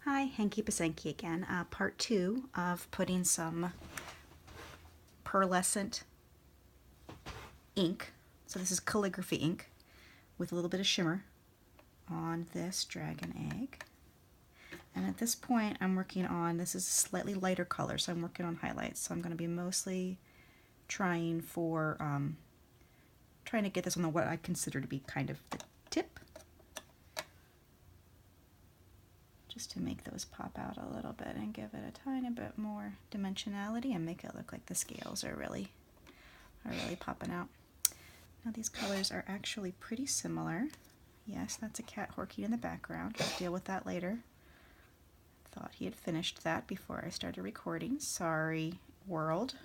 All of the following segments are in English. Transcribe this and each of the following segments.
Hi, Hanky Pasenki again. Part 2 of putting some pearlescent ink, so this is calligraphy ink, with a little bit of shimmer on this dragon egg. And at this point I'm working on, this is a slightly lighter color, so I'm working on highlights. So I'm going to be mostly trying to get this on what I consider to be kind of the tip, just to make those pop out a little bit and give it a tiny bit more dimensionality and make it look like the scales are really popping out. Now these colors are actually pretty similar. Yes, that's a cat horking in the background. I'll deal with that later. Thought he had finished that before I started recording. Sorry, world.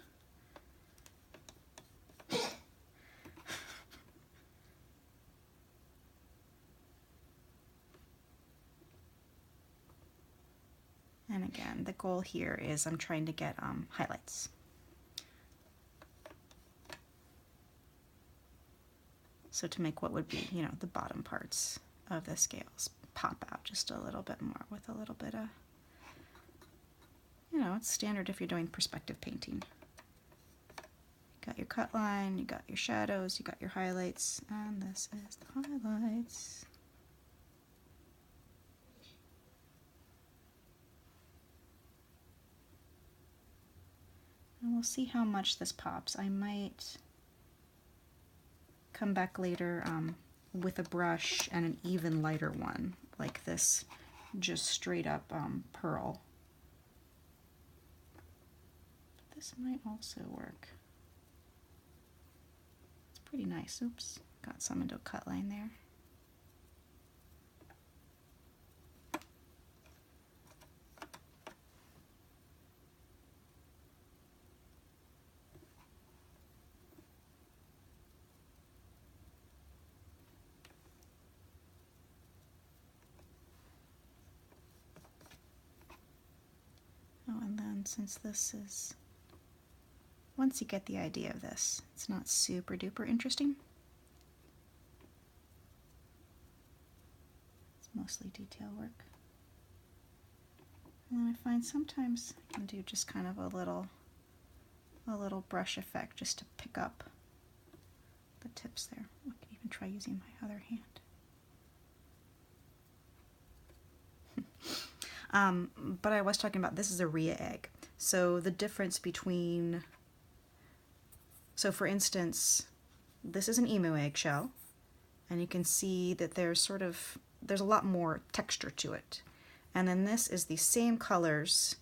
And again, the goal here is I'm trying to get highlights. So to make what would be, the bottom parts of the scales pop out just a little bit more with a little bit of, it's standard if you're doing perspective painting. You got your cut line, you got your shadows, you got your highlights, and this is the highlights. And we'll see how much this pops. I might come back later with a brush and an even lighter one, like this just straight up pearl. But this might also work. It's pretty nice. Oops, got some into a cut line there. Oh, and then since this is, once you get the idea of this, it's not super duper interesting. It's mostly detail work. And then I find sometimes I can do just kind of a little brush effect just to pick up the tips there. I can even try using my other hand. But I was talking about, this is a rhea egg. So the difference between, so for instance, this is an emu eggshell, and you can see that there's a lot more texture to it. And then this is the same colors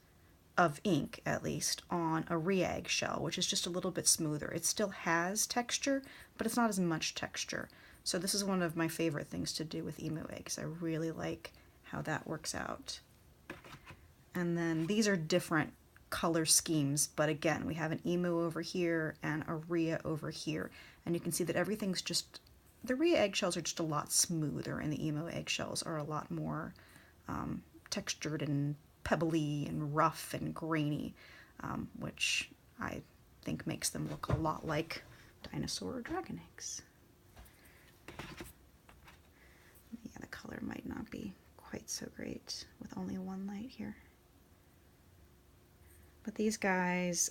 of ink, at least, on a rhea eggshell, which is just a little bit smoother. It still has texture, but it's not as much texture. So this is one of my favorite things to do with emu eggs. I really like how that works out. And then these are different color schemes, but again, we have an emu over here and a rhea over here. And you can see that everything's just, the rhea eggshells are just a lot smoother and the emu eggshells are a lot more textured and pebbly and rough and grainy, which I think makes them look a lot like dinosaur or dragon eggs. Yeah, the color might not be quite so great with only one light here. But these guys,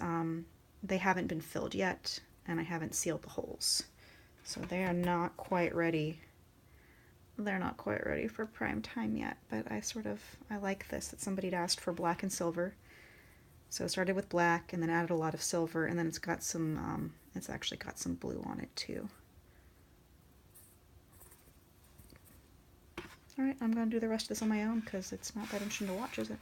they haven't been filled yet, and I haven't sealed the holes. So they are not quite ready. They're not quite ready for prime time yet, but I like this, that somebody had asked for black and silver. So I started with black and then added a lot of silver, and then it's got some, it's actually got some blue on it too. Alright, I'm going to do the rest of this on my own because it's not that interesting to watch, is it?